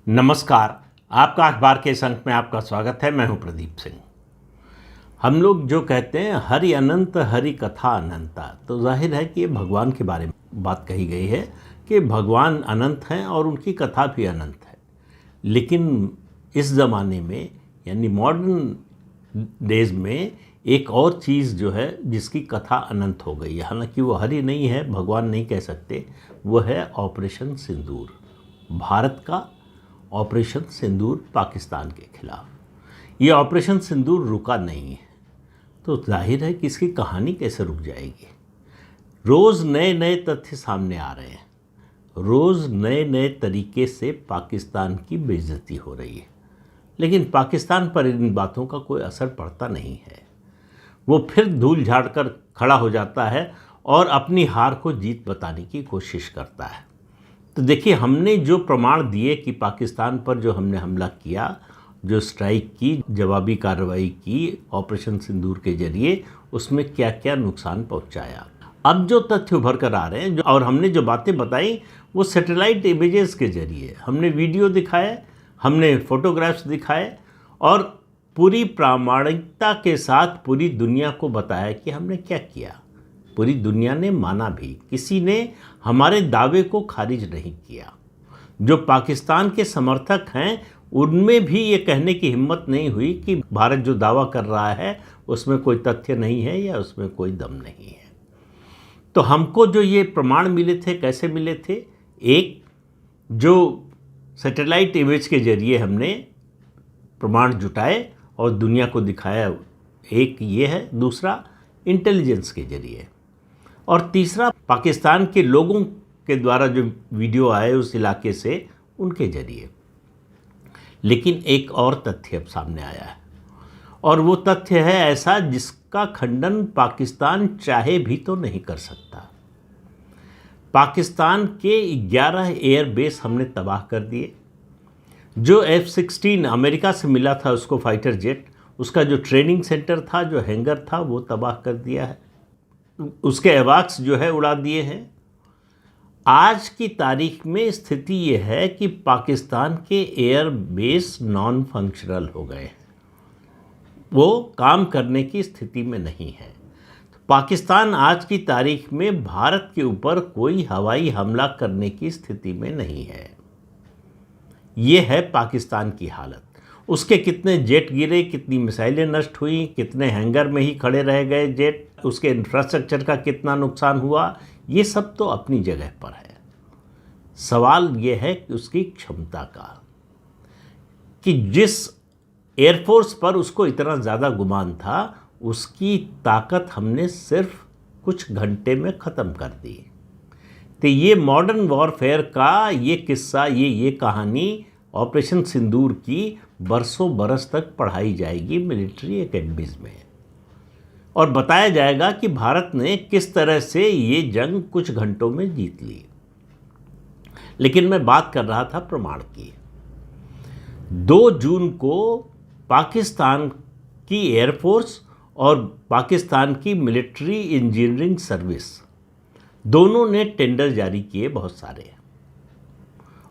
नमस्कार। आपका अखबार के इस अंक में आपका स्वागत है। मैं हूं प्रदीप सिंह। हम लोग जो कहते हैं हरि अनंत हरि कथा अनंता, तो जाहिर है कि ये भगवान के बारे में बात कही गई है कि भगवान अनंत हैं और उनकी कथा भी अनंत है। लेकिन इस ज़माने में यानी मॉडर्न डेज में एक और चीज़ जो है जिसकी कथा अनंत हो गई है, हालांकि वो हरि नहीं है, भगवान नहीं कह सकते, वो है ऑपरेशन सिंदूर। भारत का ऑपरेशन सिंदूर पाकिस्तान के खिलाफ। ये ऑपरेशन सिंदूर रुका नहीं है, तो जाहिर है कि इसकी कहानी कैसे रुक जाएगी। रोज़ नए नए तथ्य सामने आ रहे हैं, रोज़ नए नए तरीके से पाकिस्तान की बेइज्जती हो रही है, लेकिन पाकिस्तान पर इन बातों का कोई असर पड़ता नहीं है। वो फिर धूल झाड़ कर खड़ा हो जाता है और अपनी हार को जीत बताने की कोशिश करता है। तो देखिए, हमने जो प्रमाण दिए कि पाकिस्तान पर जो हमने हमला किया, जो स्ट्राइक की, जवाबी कार्रवाई की ऑपरेशन सिंदूर के जरिए, उसमें क्या क्या नुकसान पहुंचाया। अब जो तथ्य उभर कर आ रहे हैं और हमने जो बातें बताई वो सैटेलाइट इमेजेस के जरिए, हमने वीडियो दिखाए, हमने फोटोग्राफ्स दिखाए और पूरी प्रामाणिकता के साथ पूरी दुनिया को बताया कि हमने क्या किया। पूरी दुनिया ने माना भी, किसी ने हमारे दावे को खारिज नहीं किया। जो पाकिस्तान के समर्थक हैं उनमें भी ये कहने की हिम्मत नहीं हुई कि भारत जो दावा कर रहा है उसमें कोई तथ्य नहीं है या उसमें कोई दम नहीं है। तो हमको जो ये प्रमाण मिले थे, कैसे मिले थे? एक, जो सैटेलाइट इमेज के जरिए हमने प्रमाण जुटाए और दुनिया को दिखाया, एक ये है। दूसरा, इंटेलिजेंस के जरिए। और तीसरा, पाकिस्तान के लोगों के द्वारा जो वीडियो आए उस इलाके से, उनके जरिए। लेकिन एक और तथ्य अब सामने आया है, और वो तथ्य है ऐसा जिसका खंडन पाकिस्तान चाहे भी तो नहीं कर सकता। पाकिस्तान के 11 एयरबेस हमने तबाह कर दिए। जो F-16 अमेरिका से मिला था उसको फाइटर जेट, उसका जो ट्रेनिंग सेंटर था, जो हैंगर था, वो तबाह कर दिया है। उसके एवाक्स जो है उड़ा दिए हैं। आज की तारीख में स्थिति ये है कि पाकिस्तान के एयर बेस नॉन फंक्शनल हो गए हैं, वो काम करने की स्थिति में नहीं है। तो पाकिस्तान आज की तारीख में भारत के ऊपर कोई हवाई हमला करने की स्थिति में नहीं है। ये है पाकिस्तान की हालत। उसके कितने जेट गिरे, कितनी मिसाइलें नष्ट हुई, कितने हैंगर में ही खड़े रह गए जेट, उसके इंफ्रास्ट्रक्चर का कितना नुकसान हुआ, ये सब तो अपनी जगह पर है। सवाल ये है कि उसकी क्षमता का, कि जिस एयरफोर्स पर उसको इतना ज़्यादा गुमान था, उसकी ताकत हमने सिर्फ कुछ घंटे में ख़त्म कर दी। तो ये मॉडर्न वॉरफेयर का ये किस्सा, ये कहानी ऑपरेशन सिंदूर की बरसों बरस तक पढ़ाई जाएगी मिलिट्री एकेडमीज़ में, और बताया जाएगा कि भारत ने किस तरह से ये जंग कुछ घंटों में जीत ली। लेकिन मैं बात कर रहा था प्रमाण की। 2 जून को पाकिस्तान की एयरफोर्स और पाकिस्तान की मिलिट्री इंजीनियरिंग सर्विस दोनों ने टेंडर जारी किए बहुत सारे,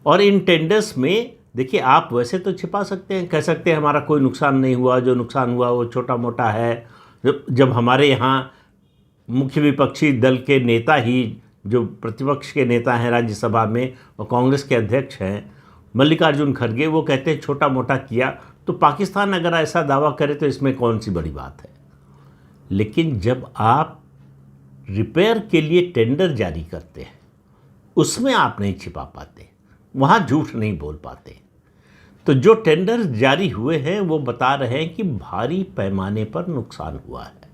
और इन टेंडर्स में देखिए, आप वैसे तो छिपा सकते हैं, कह सकते हैं हमारा कोई नुकसान नहीं हुआ, जो नुकसान हुआ वो छोटा मोटा है। जब हमारे यहाँ मुख्य विपक्षी दल के नेता ही, जो प्रतिपक्ष के नेता हैं राज्यसभा में और कांग्रेस के अध्यक्ष हैं मल्लिकार्जुन खड़गे, वो कहते हैं छोटा मोटा किया, तो पाकिस्तान अगर ऐसा दावा करे तो इसमें कौन सी बड़ी बात है। लेकिन जब आप रिपेयर के लिए टेंडर जारी करते हैं, उसमें आप नहीं छिपा पाते, वहाँ झूठ नहीं बोल पाते। तो जो टेंडर जारी हुए हैं वो बता रहे हैं कि भारी पैमाने पर नुकसान हुआ है।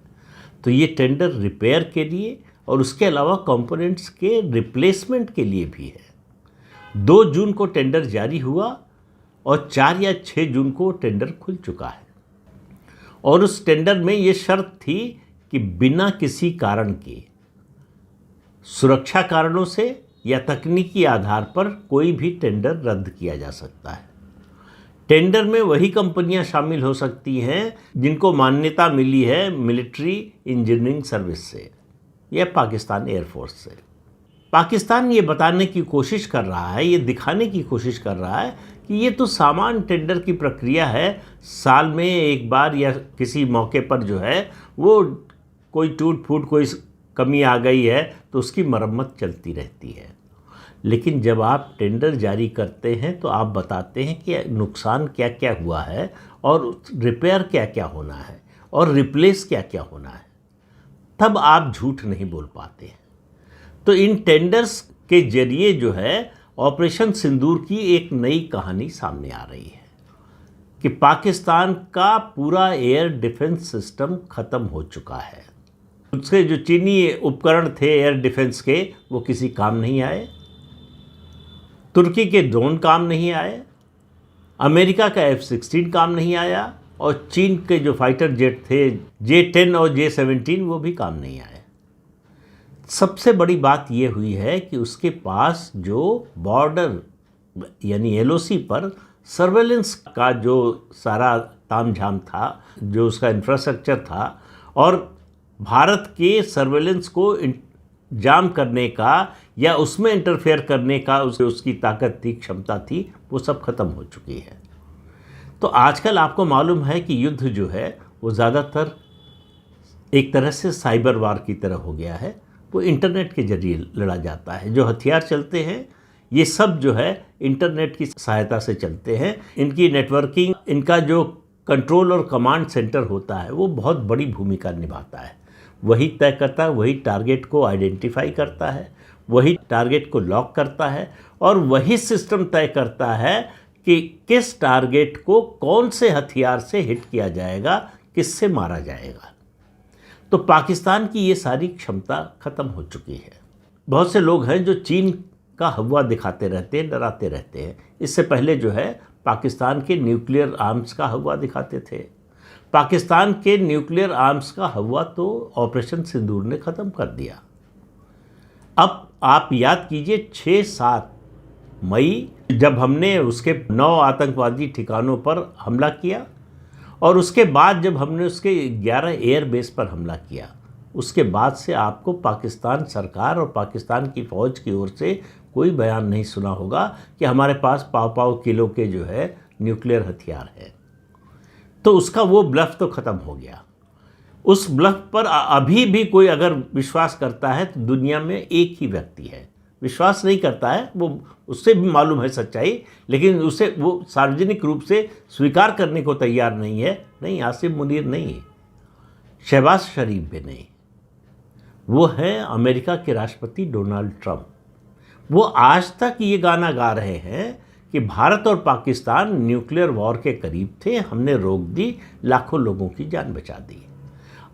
तो ये टेंडर रिपेयर के लिए और उसके अलावा कंपोनेंट्स के रिप्लेसमेंट के लिए भी है। 2 जून को टेंडर जारी हुआ और 4 या 6 जून को टेंडर खुल चुका है, और उस टेंडर में ये शर्त थी कि बिना किसी कारण के, सुरक्षा कारणों से या तकनीकी आधार पर, कोई भी टेंडर रद्द किया जा सकता है। टेंडर में वही कंपनियां शामिल हो सकती हैं जिनको मान्यता मिली है मिलिट्री इंजीनियरिंग सर्विस से या पाकिस्तान एयरफोर्स से। पाकिस्तान ये बताने की कोशिश कर रहा है, ये दिखाने की कोशिश कर रहा है कि ये तो सामान्य टेंडर की प्रक्रिया है, साल में एक बार या किसी मौके पर जो है वो कोई टूट फूट कोई कमी आ गई है तो उसकी मरम्मत चलती रहती है। लेकिन जब आप टेंडर जारी करते हैं तो आप बताते हैं कि नुकसान क्या क्या हुआ है और रिपेयर क्या क्या होना है और रिप्लेस क्या क्या होना है, तब आप झूठ नहीं बोल पाते हैं। तो इन टेंडर्स के जरिए जो है ऑपरेशन सिंदूर की एक नई कहानी सामने आ रही है कि पाकिस्तान का पूरा एयर डिफेंस सिस्टम ख़त्म हो चुका है। उसके जो चीनी उपकरण थे एयर डिफेंस के वो किसी काम नहीं आए, तुर्की के ड्रोन काम नहीं आए, अमेरिका का F-16 काम नहीं आया और चीन के जो फाइटर जेट थे J-10 और J-17 वो भी काम नहीं आए। सबसे बड़ी बात ये हुई है कि उसके पास जो बॉर्डर यानी LOC पर सर्वेलेंस का जो सारा तामझाम था, जो उसका इंफ्रास्ट्रक्चर था और भारत के सर्वेलेंस को जाम करने का या उसमें इंटरफेयर करने का उसकी ताकत थी, क्षमता थी, वो सब खत्म हो चुकी है। तो आजकल आपको मालूम है कि युद्ध जो है वो ज़्यादातर एक तरह से साइबर वार की तरह हो गया है। वो इंटरनेट के जरिए लड़ा जाता है। जो हथियार चलते हैं ये सब जो है इंटरनेट की सहायता से चलते हैं। इनकी नेटवर्किंग, इनका जो कंट्रोल और कमांड सेंटर होता है वो बहुत बड़ी भूमिका निभाता है। वही तय करता है, वही टारगेट को आइडेंटिफाई करता है, वही टारगेट को लॉक करता है और वही सिस्टम तय करता है कि किस टारगेट को कौन से हथियार से हिट किया जाएगा, किससे मारा जाएगा। तो पाकिस्तान की ये सारी क्षमता ख़त्म हो चुकी है। बहुत से लोग हैं जो चीन का हवा दिखाते रहते हैं, डराते रहते हैं। इससे पहले जो है पाकिस्तान के न्यूक्लियर आर्म्स का हवा दिखाते थे। पाकिस्तान के न्यूक्लियर आर्म्स का हवा तो ऑपरेशन सिंदूर ने ख़त्म कर दिया। अब आप याद कीजिए 6-7 मई जब हमने उसके 9 आतंकवादी ठिकानों पर हमला किया और उसके बाद जब हमने उसके 11 एयर बेस पर हमला किया, उसके बाद से आपको पाकिस्तान सरकार और पाकिस्तान की फ़ौज की ओर से कोई बयान नहीं सुना होगा कि हमारे पास पाव किलो के जो है न्यूक्लियर हथियार है। तो उसका वो ब्लफ तो ख़त्म हो गया। उस ब्लफ पर अभी भी कोई अगर विश्वास करता है तो दुनिया में एक ही व्यक्ति है। विश्वास नहीं करता है, वो उससे भी मालूम है सच्चाई, लेकिन उसे वो सार्वजनिक रूप से स्वीकार करने को तैयार नहीं है। नहीं, आसिम मुनीर नहीं, शहबाज शरीफ भी नहीं, वो है अमेरिका के राष्ट्रपति डोनाल्ड ट्रंप। वो आज तक ये गाना गा रहे हैं कि भारत और पाकिस्तान न्यूक्लियर वॉर के करीब थे, हमने रोक दी, लाखों लोगों की जान बचा दी।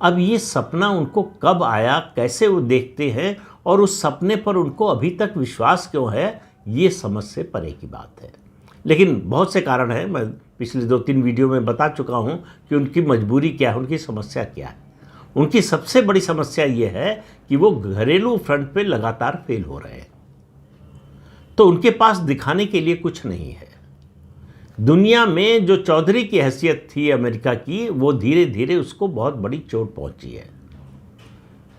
अब ये सपना उनको कब आया, कैसे वो देखते हैं और उस सपने पर उनको अभी तक विश्वास क्यों है, ये समझ से परे की बात है। लेकिन बहुत से कारण हैं, मैं पिछले 2-3 वीडियो में बता चुका हूँ कि उनकी मजबूरी क्या है, उनकी समस्या क्या है। उनकी सबसे बड़ी समस्या ये है कि वो घरेलू फ्रंट पे लगातार फेल हो रहे हैं। तो उनके पास दिखाने के लिए कुछ नहीं है। दुनिया में जो चौधरी की हैसियत थी अमेरिका की, वो धीरे धीरे उसको बहुत बड़ी चोट पहुंची है।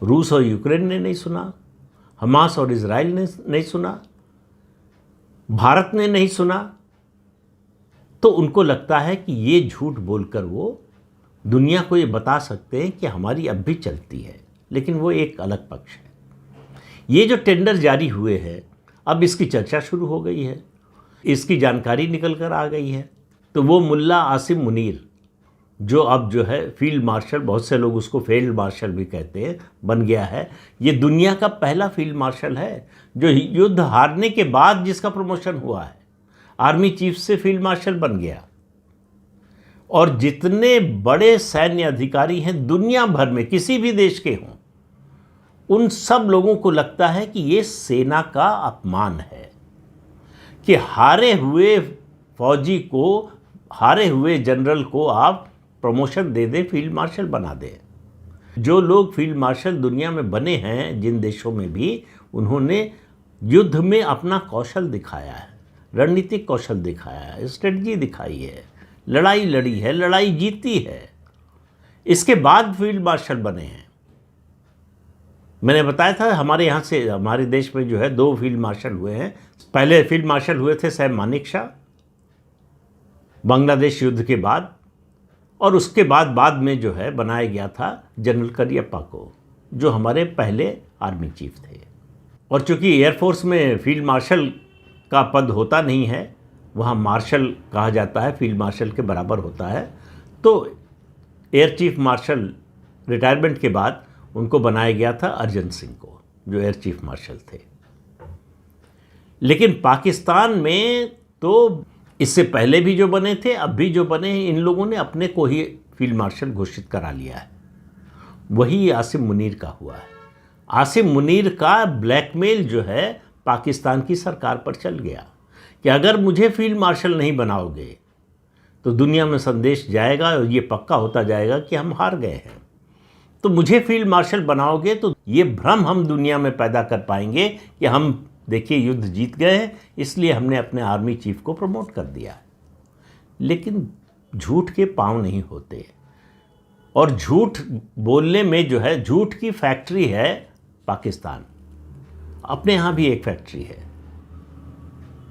रूस और यूक्रेन ने नहीं सुना, हमास और इजराइल ने नहीं सुना, भारत ने नहीं सुना। तो उनको लगता है कि ये झूठ बोलकर वो दुनिया को ये बता सकते हैं कि हमारी अब भी चलती है। लेकिन वो एक अलग पक्ष है। ये जो टेंडर जारी हुए हैं, अब इसकी चर्चा शुरू हो गई है, इसकी जानकारी निकल कर आ गई है। तो वो मुल्ला आसिम मुनीर जो अब जो है फील्ड मार्शल, बहुत से लोग उसको फील्ड मार्शल भी कहते हैं, बन गया है। ये दुनिया का पहला फील्ड मार्शल है जो युद्ध हारने के बाद जिसका प्रमोशन हुआ है, आर्मी चीफ से फील्ड मार्शल बन गया। और जितने बड़े सैन्य अधिकारी हैं दुनिया भर में, किसी भी देश के हों, उन सब लोगों को लगता है कि ये सेना का अपमान है कि हारे हुए फौजी को, हारे हुए जनरल को आप प्रमोशन दे दें, फील्ड मार्शल बना दें। जो लोग फील्ड मार्शल दुनिया में बने हैं, जिन देशों में भी, उन्होंने युद्ध में अपना कौशल दिखाया है, रणनीतिक कौशल दिखाया है, स्ट्रेटजी दिखाई है, लड़ाई लड़ी है, लड़ाई जीती है, इसके बाद फील्ड मार्शल बने हैं। मैंने बताया था हमारे यहाँ से, हमारे देश में जो है 2 फील्ड मार्शल हुए हैं। पहले फील्ड मार्शल हुए थे सैम मानेकशॉ बांग्लादेश युद्ध के बाद, और उसके बाद में जो है बनाया गया था जनरल करियप्पा को, जो हमारे पहले आर्मी चीफ थे। और चूंकि एयरफोर्स में फील्ड मार्शल का पद होता नहीं है, वहाँ मार्शल कहा जाता है, फील्ड मार्शल के बराबर होता है, तो एयर चीफ मार्शल रिटायरमेंट के बाद उनको बनाया गया था अर्जन सिंह को, जो एयर चीफ मार्शल थे। लेकिन पाकिस्तान में तो इससे पहले भी जो बने थे, अब भी जो बने हैं, इन लोगों ने अपने को ही फील्ड मार्शल घोषित करा लिया है। वही आसिम मुनीर का हुआ है। आसिम मुनीर का ब्लैकमेल जो है पाकिस्तान की सरकार पर चल गया कि अगर मुझे फील्ड मार्शल नहीं बनाओगे तो दुनिया में संदेश जाएगा और ये पक्का होता जाएगा कि हम हार गए हैं। तो मुझे फील्ड मार्शल बनाओगे तो ये भ्रम हम दुनिया में पैदा कर पाएंगे कि हम देखिए युद्ध जीत गए हैं, इसलिए हमने अपने आर्मी चीफ को प्रमोट कर दिया। लेकिन झूठ के पाँव नहीं होते, और झूठ बोलने में जो है, झूठ की फैक्ट्री है पाकिस्तान। अपने यहाँ भी एक फैक्ट्री है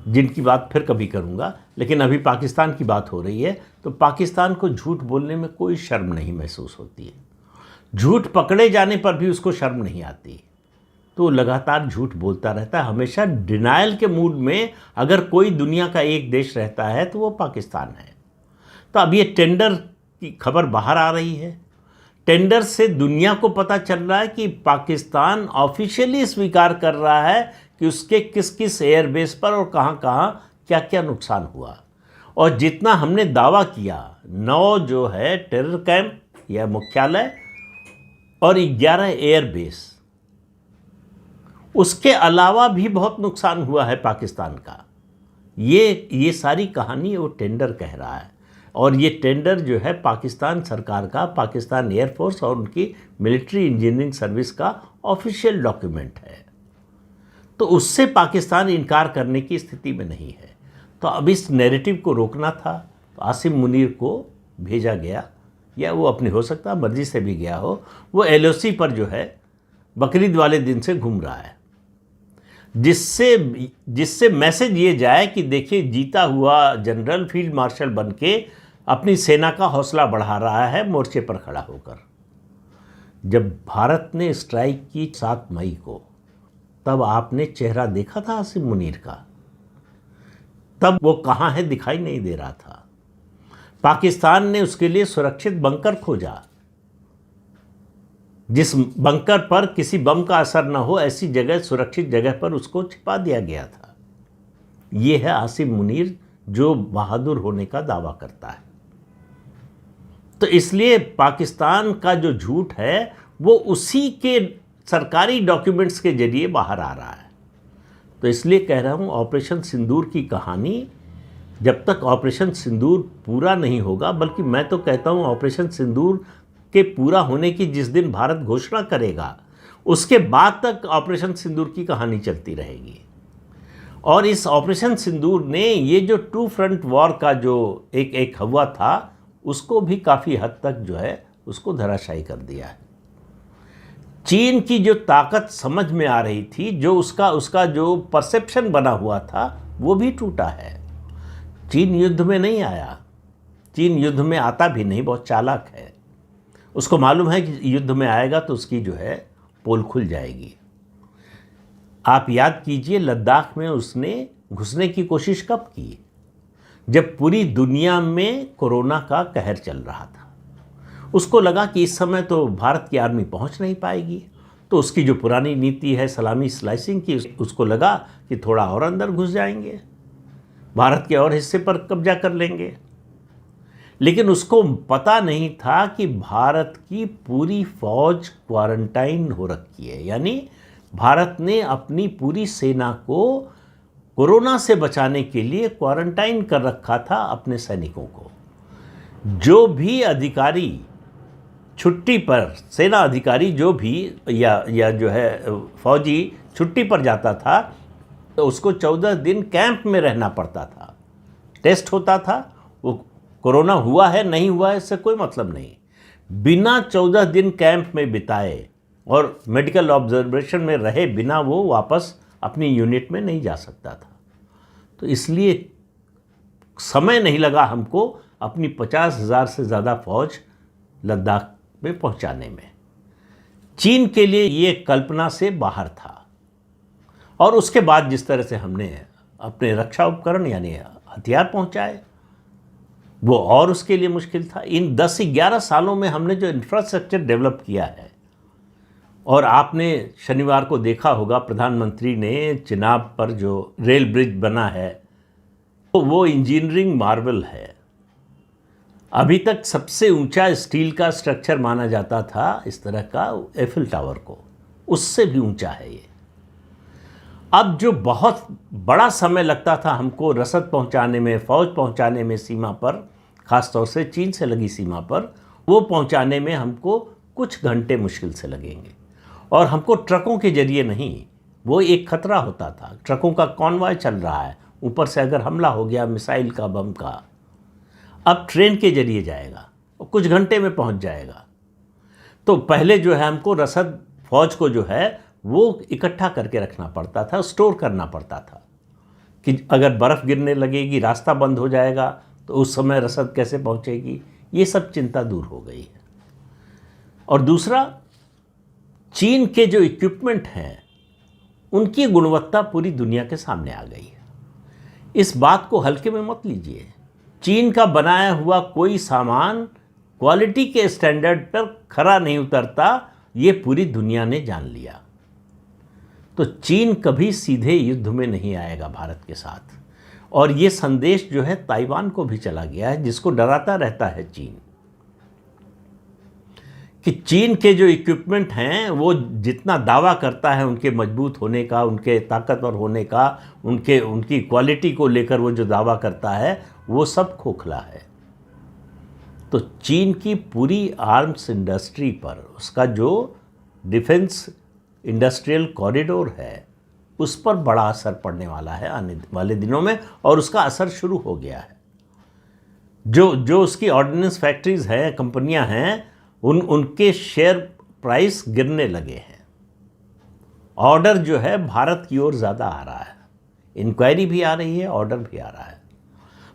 जिनकी बात फिर कभी करूँगा, लेकिन अभी पाकिस्तान की बात हो रही है। तो पाकिस्तान को झूठ बोलने में कोई शर्म नहीं महसूस होती है। झूठ पकड़े जाने पर भी उसको शर्म नहीं आती, तो लगातार झूठ बोलता रहता है, हमेशा डिनायल के मूड में। अगर कोई दुनिया का एक देश रहता है तो वो पाकिस्तान है। तो अब ये टेंडर की खबर बाहर आ रही है। टेंडर से दुनिया को पता चल रहा है कि पाकिस्तान ऑफिशियली स्वीकार कर रहा है कि उसके किस किस एयरबेस पर और कहाँ कहाँ क्या क्या नुकसान हुआ। और जितना हमने दावा किया, 9 जो है टेरर कैंप या मुख्यालय और 11 एयरबेस, उसके अलावा भी बहुत नुकसान हुआ है पाकिस्तान का। ये सारी कहानी वो टेंडर कह रहा है। और ये टेंडर जो है पाकिस्तान सरकार का, पाकिस्तान एयरफोर्स और उनकी मिलिट्री इंजीनियरिंग सर्विस का ऑफिशियल डॉक्यूमेंट है। तो उससे पाकिस्तान इनकार करने की स्थिति में नहीं है। तो अब इस नैरेटिव को रोकना था, तो आसिम मुनीर को भेजा गया, या वो अपनी हो सकता है मर्जी से भी गया हो। वो LOC पर जो है बकरीद वाले दिन से घूम रहा है, जिससे मैसेज ये जाए कि देखिए जीता हुआ जनरल फील्ड मार्शल बन के अपनी सेना का हौसला बढ़ा रहा है मोर्चे पर खड़ा होकर। जब भारत ने स्ट्राइक की 7 मई को, तब आपने चेहरा देखा था आसिम मुनीर का? तब वो कहाँ है दिखाई नहीं दे रहा था। पाकिस्तान ने उसके लिए सुरक्षित बंकर खोजा, जिस बंकर पर किसी बम का असर न हो, ऐसी जगह, सुरक्षित जगह पर उसको छिपा दिया गया था। ये है आसिम मुनीर जो बहादुर होने का दावा करता है। तो इसलिए पाकिस्तान का जो झूठ है वो उसी के सरकारी डॉक्यूमेंट्स के जरिए बाहर आ रहा है। तो इसलिए कह रहा हूँ, ऑपरेशन सिंदूर की कहानी, जब तक ऑपरेशन सिंदूर पूरा नहीं होगा, बल्कि मैं तो कहता हूँ ऑपरेशन सिंदूर के पूरा होने की जिस दिन भारत घोषणा करेगा, उसके बाद तक ऑपरेशन सिंदूर की कहानी चलती रहेगी। और इस ऑपरेशन सिंदूर ने ये जो 2 फ्रंट वॉर का जो एक हुआ था, उसको भी काफ़ी हद तक जो है उसको धराशायी कर दिया है। चीन की जो ताकत समझ में आ रही थी, जो उसका जो परसेप्शन बना हुआ था, वो भी टूटा है। चीन युद्ध में नहीं आया, चीन युद्ध में आता भी नहीं, बहुत चालाक है। उसको मालूम है कि युद्ध में आएगा तो उसकी जो है पोल खुल जाएगी। आप याद कीजिए, लद्दाख में उसने घुसने की कोशिश कब की? जब पूरी दुनिया में कोरोना का कहर चल रहा था। उसको लगा कि इस समय तो भारत की आर्मी पहुंच नहीं पाएगी, तो उसकी जो पुरानी नीति है सलामी स्लाइसिंग की, उसको लगा कि थोड़ा और अंदर घुस जाएंगे, भारत के और हिस्से पर कब्जा कर लेंगे। लेकिन उसको पता नहीं था कि भारत की पूरी फौज क्वारंटाइन हो रखी है। यानी भारत ने अपनी पूरी सेना को कोरोना से बचाने के लिए क्वारंटाइन कर रखा था अपने सैनिकों को। जो भी अधिकारी छुट्टी पर, सेना अधिकारी जो भी या जो है फौजी छुट्टी पर जाता था, तो उसको 14 दिन कैंप में रहना पड़ता था। टेस्ट होता था, वो कोरोना हुआ है नहीं हुआ है इससे कोई मतलब नहीं। बिना 14 दिन कैंप में बिताए और मेडिकल ऑब्जर्वेशन में रहे बिना वो वापस अपनी यूनिट में नहीं जा सकता था। तो इसलिए समय नहीं लगा हमको अपनी 50,000 से ज़्यादा फौज लद्दाख में पहुंचाने में। चीन के लिए ये कल्पना से बाहर था। और उसके बाद जिस तरह से हमने अपने रक्षा उपकरण यानी हथियार पहुंचाए, वो और उसके लिए मुश्किल था। इन 10-11 सालों में हमने जो इंफ्रास्ट्रक्चर डेवलप किया है, और आपने शनिवार को देखा होगा प्रधानमंत्री ने चिनाब पर जो रेल ब्रिज बना है, तो वो इंजीनियरिंग मार्वल है। अभी तक सबसे ऊंचा स्टील का स्ट्रक्चर माना जाता था इस तरह का एफिल टावर को, उससे भी ऊंचा है ये। अब जो बहुत बड़ा समय लगता था हमको रसद पहुंचाने में, फौज पहुंचाने में सीमा पर, ख़ासतौर से चीन से लगी सीमा पर, वो पहुंचाने में हमको कुछ घंटे मुश्किल से लगेंगे। और हमको ट्रकों के जरिए नहीं, वो एक खतरा होता था। ट्रकों का कॉन्वॉय चल रहा है, ऊपर से अगर हमला हो गया मिसाइल का, बम का, अब ट्रेन के जरिए जाएगा और कुछ घंटे में पहुंच जाएगा। तो पहले जो है हमको रसद फौज को जो है वो इकट्ठा करके रखना पड़ता था, स्टोर करना पड़ता था कि अगर बर्फ़ गिरने लगेगी, रास्ता बंद हो जाएगा, तो उस समय रसद कैसे पहुंचेगी। ये सब चिंता दूर हो गई है। और दूसरा, चीन के जो इक्विपमेंट हैं उनकी गुणवत्ता पूरी दुनिया के सामने आ गई है। इस बात को हल्के में मत लीजिए। चीन का बनाया हुआ कोई सामान क्वालिटी के स्टैंडर्ड पर खरा नहीं उतरता, ये पूरी दुनिया ने जान लिया। तो चीन कभी सीधे युद्ध में नहीं आएगा भारत के साथ। और ये संदेश जो है ताइवान को भी चला गया है, जिसको डराता रहता है चीन, कि चीन के जो इक्विपमेंट हैं वो जितना दावा करता है उनके मजबूत होने का, उनके ताकतवर होने का, उनकी क्वालिटी को लेकर वो जो दावा करता है, वो सब खोखला है। तो चीन की पूरी आर्म्स इंडस्ट्री पर, उसका जो डिफेंस इंडस्ट्रियल कॉरिडोर है, उस पर बड़ा असर पड़ने वाला है आने वाले दिनों में, और उसका असर शुरू हो गया है। जो उसकी ऑर्डिनेंस फैक्ट्रीज हैं, कंपनियां हैं, उनके शेयर प्राइस गिरने लगे हैं। ऑर्डर जो है भारत की ओर ज़्यादा आ रहा है, इंक्वायरी भी आ रही है, ऑर्डर भी आ रहा है।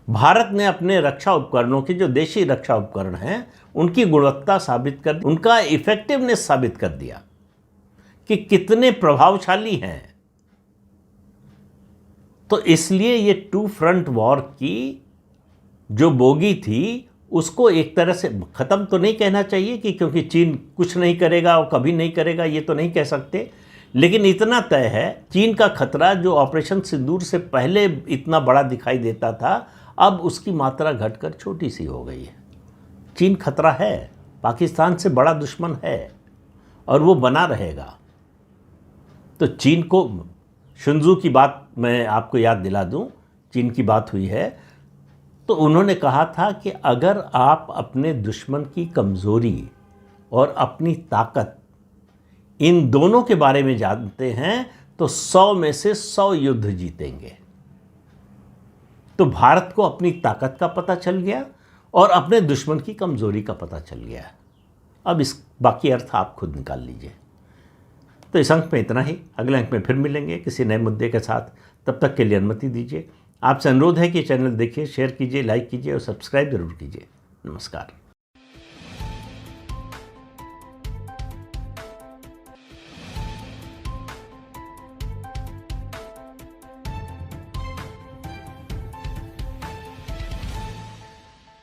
भारत ने अपने रक्षा उपकरणों के, जो देशी रक्षा उपकरण हैं, उनकी गुणवत्ता साबित कर, उनका इफेक्टिवनेस साबित कर दिया कि कितने प्रभावशाली हैं। तो इसलिए ये टू फ्रंट वॉर की जो बोगी थी, उसको एक तरह से ख़त्म तो नहीं कहना चाहिए कि क्योंकि चीन कुछ नहीं करेगा और कभी नहीं करेगा, ये तो नहीं कह सकते, लेकिन इतना तय है, चीन का खतरा जो ऑपरेशन सिंदूर से पहले इतना बड़ा दिखाई देता था, अब उसकी मात्रा घटकर छोटी सी हो गई है। चीन खतरा है, पाकिस्तान से बड़ा दुश्मन है, और वो बना रहेगा। तो चीन को, शुनजू की बात मैं आपको याद दिला दूं, चीन की बात हुई है, तो उन्होंने कहा था कि अगर आप अपने दुश्मन की कमज़ोरी और अपनी ताकत, इन दोनों के बारे में जानते हैं, तो 100 में से 100 युद्ध जीतेंगे। तो भारत को अपनी ताकत का पता चल गया और अपने दुश्मन की कमज़ोरी का पता चल गया। अब इस बाकी अर्थ आप खुद निकाल लीजिए। तो इस अंक में इतना ही। अगले अंक में फिर मिलेंगे किसी नए मुद्दे के साथ। तब तक के लिए अनुमति दीजिए। आपसे अनुरोध है कि चैनल देखिए, शेयर कीजिए, लाइक कीजिए और सब्सक्राइब जरूर कीजिए। नमस्कार।